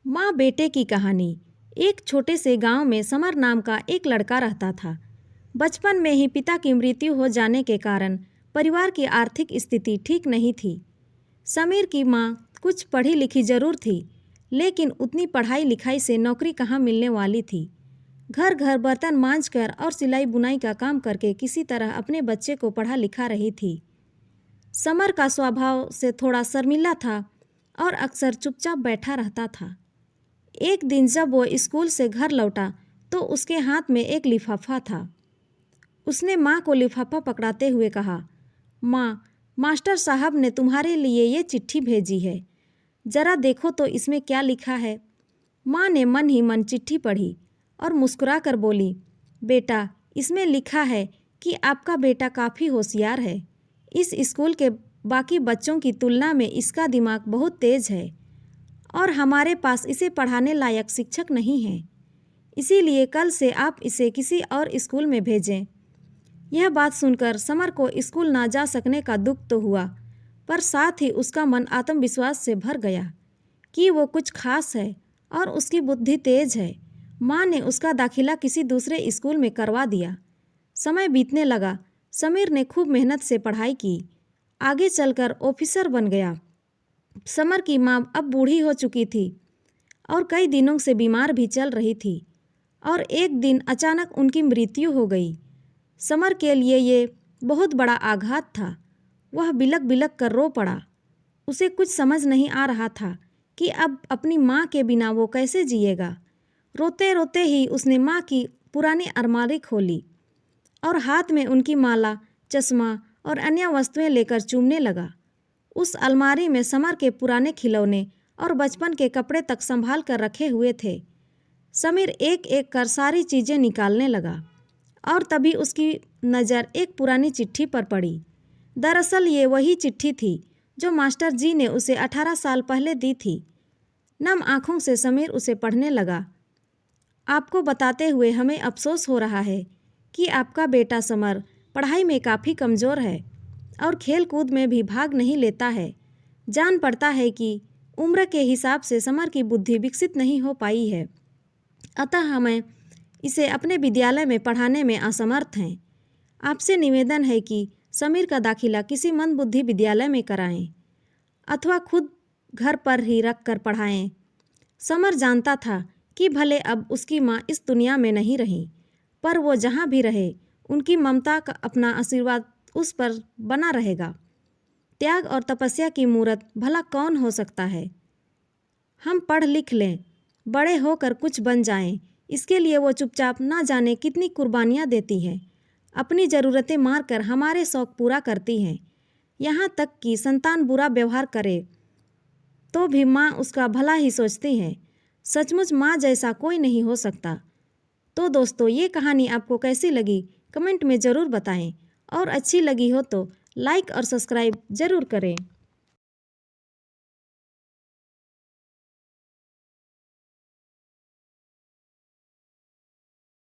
माँ बेटे की कहानी। एक छोटे से गांव में समर नाम का एक लड़का रहता था। बचपन में ही पिता की मृत्यु हो जाने के कारण परिवार की आर्थिक स्थिति ठीक नहीं थी। समीर की माँ कुछ पढ़ी लिखी जरूर थी, लेकिन उतनी पढ़ाई लिखाई से नौकरी कहाँ मिलने वाली थी। घर घर बर्तन मांजकर और सिलाई बुनाई का काम करके किसी तरह अपने बच्चे को पढ़ा लिखा रही थी। समर का स्वभाव से थोड़ा शर्मिला था और अक्सर चुपचाप बैठा रहता था। एक दिन जब वो स्कूल से घर लौटा तो उसके हाथ में एक लिफाफा था। उसने माँ को लिफाफा पकड़ाते हुए कहा, माँ, मास्टर साहब ने तुम्हारे लिए ये चिट्ठी भेजी है, जरा देखो तो इसमें क्या लिखा है। माँ ने मन ही मन चिट्ठी पढ़ी और मुस्कुराकर बोली, बेटा, इसमें लिखा है कि आपका बेटा काफ़ी होशियार है। इस स्कूल के बाकी बच्चों की तुलना में इसका दिमाग बहुत तेज है और हमारे पास इसे पढ़ाने लायक शिक्षक नहीं हैं। इसीलिए कल से आप इसे किसी और स्कूल में भेजें। यह बात सुनकर समर को स्कूल ना जा सकने का दुख तो हुआ, पर साथ ही उसका मन आत्मविश्वास से भर गया कि वो कुछ खास है और उसकी बुद्धि तेज है। माँ ने उसका दाखिला किसी दूसरे स्कूल में करवा दिया। समय बीतने लगा। समीर ने खूब मेहनत से पढ़ाई की, आगे चलकर ऑफिसर बन गया। समर की माँ अब बूढ़ी हो चुकी थी और कई दिनों से बीमार भी चल रही थी और एक दिन अचानक उनकी मृत्यु हो गई। समर के लिए ये बहुत बड़ा आघात था। वह बिलक बिलक कर रो पड़ा। उसे कुछ समझ नहीं आ रहा था कि अब अपनी माँ के बिना वो कैसे जिएगा। रोते रोते ही उसने माँ की पुरानी अलमारी खोली और हाथ में उनकी माला, चश्मा और अन्य वस्तुएं लेकर चूमने लगा। उस अलमारी में समर के पुराने खिलौने और बचपन के कपड़े तक संभाल कर रखे हुए थे। समीर एक एक कर सारी चीज़ें निकालने लगा और तभी उसकी नज़र एक पुरानी चिट्ठी पर पड़ी। दरअसल ये वही चिट्ठी थी जो मास्टर जी ने उसे 18 साल पहले दी थी। नम आँखों से समीर उसे पढ़ने लगा। आपको बताते हुए हमें अफसोस हो रहा है कि आपका बेटा समर पढ़ाई में काफ़ी कमज़ोर है और खेल कूद में भी भाग नहीं लेता है। जान पड़ता है कि उम्र के हिसाब से समर की बुद्धि विकसित नहीं हो पाई है, अतः हमें इसे अपने विद्यालय में पढ़ाने में असमर्थ हैं। आपसे निवेदन है कि समीर का दाखिला किसी मंदबुद्धि विद्यालय में कराएं अथवा खुद घर पर ही रख कर पढ़ाएं। समर जानता था कि भले अब उसकी माँ इस दुनिया में नहीं रही, पर वो जहाँ भी रहे उनकी ममता का अपना आशीर्वाद उस पर बना रहेगा। त्याग और तपस्या की मूरत भला कौन हो सकता है। हम पढ़ लिख लें, बड़े होकर कुछ बन जाएं, इसके लिए वो चुपचाप ना जाने कितनी कुर्बानियाँ देती हैं। अपनी ज़रूरतें मार कर हमारे शौक़ पूरा करती हैं। यहाँ तक कि संतान बुरा व्यवहार करे तो भी माँ उसका भला ही सोचती है। सचमुच माँ जैसा कोई नहीं हो सकता। तो दोस्तों, ये कहानी आपको कैसी लगी कमेंट में ज़रूर बताएं और अच्छी लगी हो तो लाइक और सब्सक्राइब ज़रूर करें।